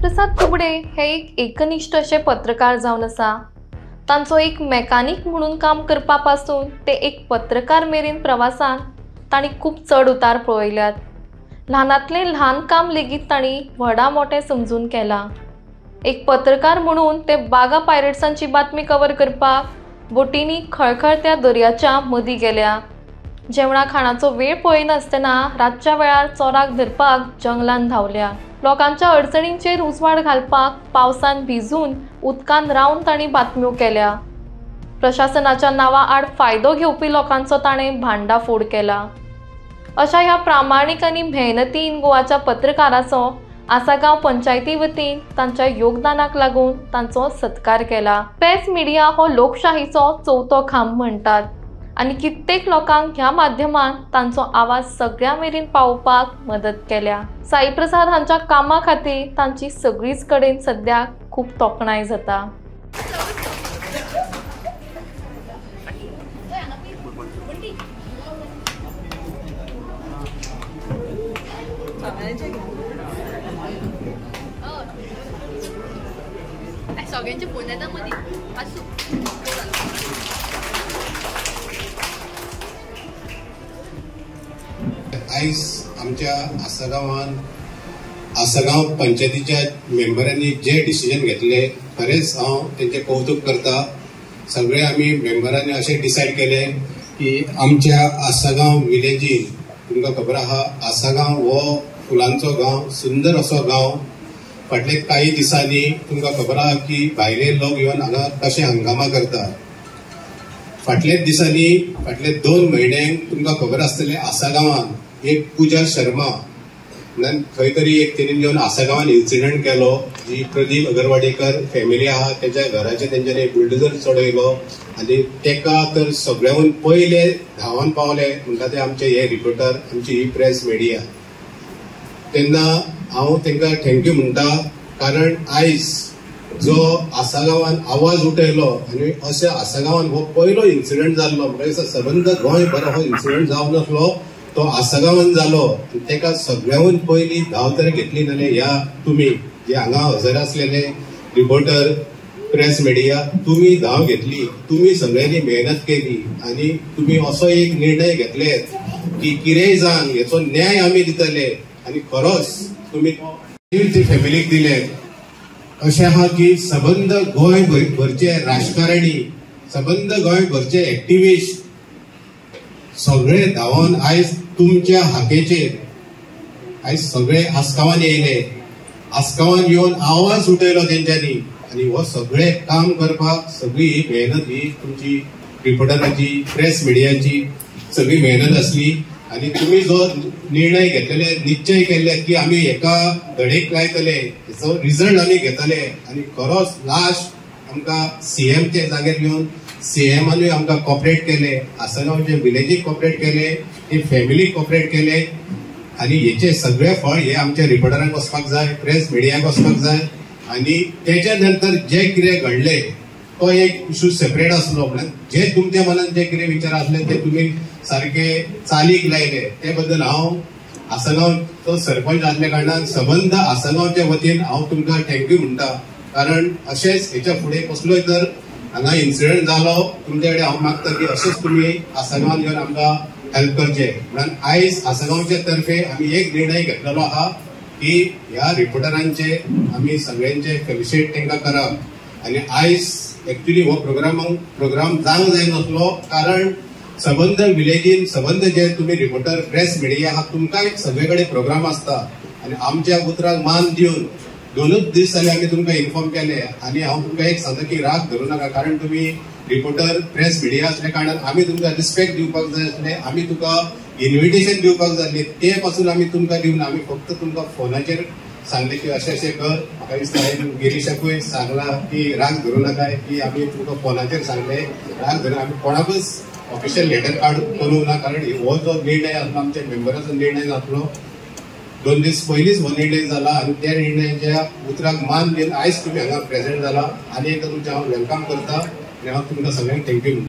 साईप्रसाद कुबडे हे एक एकनिष्ठ असे पत्रकार जावन आसा। तांचो एक मेकॅनिक म्हणून काम करपा पासून ते एक पत्रकार मेरेन प्रवासान तांणी खूप चढ उतार पळयल्यात। ल्हानातले ल्हान काम लेगीत तांणी व्हडा मोठे समजून केला। एक पत्रकार म्हणून ते बागा पायरेट्सांची बातमी कवर करपाक बोटींनी खळखळत्या दर्याच्या मदीं गेल्या। जेवणा खाणाचो वेळ पळयनासतना रातच्या वेळार चोराक धरपाक जंगलांत धांवल्या। लोकांच्या अडचणींचेर उजवाड घालपाक पावसान भिजून उदकांत रावन तांणी बातम्यो केल्या। प्रशासनाच्या नांवा आड फायदो घेवपी लोकांचो ताणें भांडाफोड केला। अशा ह्या प्रामाणीक आनी मेहनती इन गोवाच्या पत्रकाराचो आसागांव पंचायती वतीन तांच्या योगदानाक लागून तांचो सत्कार केला। प्रेस मिडिया हो लोकशाहीचो चवथो खांब म्हणटात आनी कित्येक लोकांक ह्या माध्यमान तांचो आवाज सगळ्या मेरेन पावोवपाक मदत केल्या। साईप्रसाद हांच्या कामा खातीर तांची सगळीच कडेन सद्याक खूप तोखणाय जाता। सगळ्यांचे फोन येता मदीं आयज आमच्या आसागांव पंचायतीच्या मेंबरांनी जे डिसिजन घेतले खरेंच हांव तेंचे कौतुक करता। सगळे आमी मेंबरांनी अशें डिसायड केले की आमच्या आसागांव विलेजीन तुमकां खबर आहा आसागांव हो फुलांचो गांव, सुंदर असो गांव। फाटले काही दिसांनी तुमकां खबर आहा की भायले लोक येवन हांगा कशे हंगामा करता। फाटले दिसांनी फाटले 2 म्हयने तुमकां खबर आसतलें आसागांवान एक पूजा शर्मा खंय तरी एक तेणेन येवन आसागांवान इन्सिडंट केलो। जी प्रदीप अगरवाडेकर फॅमिली आहा तेच्या घराचे तेंच्यानी बुलडोजर चडयलो आनी तेका तर सगळ्याहून पयले धांवन पावले म्हणटा ते आमचे हे रिपोर्टर, आमची ही प्रेस मिडिया। तेन्ना हांव तेंकां थँक्यू म्हणटा, कारण आयज जो आसागांवान आवाज उठयलो आनी अशें आसागांवान हो पयलो इन्सिडंट जाल्लो। म्हाका दिसता सबंद गोंय भर हो इन्सिडंट जावन नासलो, तो आसागांवान जालो। तेका सगळ्याहून पयली धांव तर घेतली जाल्यार ह्या तुमी जे हांगा हजर आसलेले रिपोर्टर, प्रेस मिडिया, तुमी धांव घेतली। तुमी सगळ्यांनी मेहनत केली आनी तुमी असो एक निर्णय घेतले की कितेंय जावन हेचो न्याय आमी दितले आनी खरोच तुमी ती फॅमिलीक दिले। अशें आहा की सबंद गोंय भरचे राजकारणी, सबंद गोंय भरचे एक्टिविस्ट सगळे धांवन आयज तुमच्या हाकेचेर आयज सगळे आसगांवान येयले। आसगांवान येवन आवाज उठयलो तेंच्यांनी आनी हो सगळे काम करपाक सगळी ही मेहनत ही तुमची रिपोर्टरांची, प्रेस मिडियाची सगळी मेहनत आसली। आनी तुमी जो निर्णय घेतलेले, निश्चय केले की आमी एका धडेक लायतले, हेचो रिजल्ट आमी घेतले आनी खरोच लास्ट आमकां सीएमचे जाग्यार घेवन सीएमानूय आमकां कॉपरेट केले, आसागांवचे विलेजीक कॉपरेट केले, हे फॅमिलीक कॉपरेट केले आनी हेचे सगळे फळ हे आमच्या रिपोर्टरांक वचपाक जाय, प्रेस मिडियाक वचपाक जाय। आनी तेच्या नंतर जे कितें घडले तो एक इशू सेपरेट आसलो, म्हळ्यार जे तुमच्या मनात जे कितें विचार आसले ते तुमी सारखे चालीक लायले। ते बद्दल हांव आसागांवचो सरपंच आसल्या कारणान सबंद आसागांवच्या वतीन हांव तुमकां थँक्यू म्हणटा, कारण अशेंच हेच्या फुडें कसलोय जर हांगा इन्सिडंट जालो तुमचे कडेन हांव मागता की अशेंच तुमी आसागांवान येवन आमकां हेल्प करचे। म्हणून आयज आसागांवचे तर्फे आमी एक निर्णय घेतलेलो आहा की ह्या रिपोर्टरांचे आमी सगळ्यांचे फेलिसिट तेंकां करप। आनी आयज एक्चुअली हो प्रोग्राम जावंक जाय नासलो, कारण सबंद विलेजीन सबंद जे तुमी रिपोर्टर, प्रेस मिडिया आहा तुमकांय सगळे कडेन प्रोग्राम आसता आनी आमच्या उतराक मान दिवन 2च दीस जाले आमी तुमकां इन्फॉर्म केले। आनी हांव तुमकां एक सांगता की राग धरूं नाका, कारण तुमी रिपोर्टर, प्रेस मिडिया आसल्या कारणान आमी तुमकां रिस्पेक्ट दिवपाक जाय आसलें, आमी तुका इन्विटेशन दिवपाक जाय आसलें, ते पासून आमी तुमकां दिवन आमी फक्त तुमकां फोनाचेर सांगले की अशें अशें कर। म्हाका दिसता गिरीशाकूय सांगला की राग धरूं नाका की आमी तुमकां फोनाचेर सांगले, राग धरून आमी कोणाकूच ऑफिशियल लेटर कार्ड करूं ना, कारण हो जो निर्णय आसलो आमच्या मेंबराचो निर्णय नासलो। 2 दीस पयलींच हो निर्णय जाला आनी त्या निर्णयाच्या उतराक मान दिवन आयज तुमी हांगा प्रेझेंट जाला आनी एकदां तुमचें हांव वेलकम करता आनी हांव तुमकां सगळ्यांक थँक्यू म्हणटा।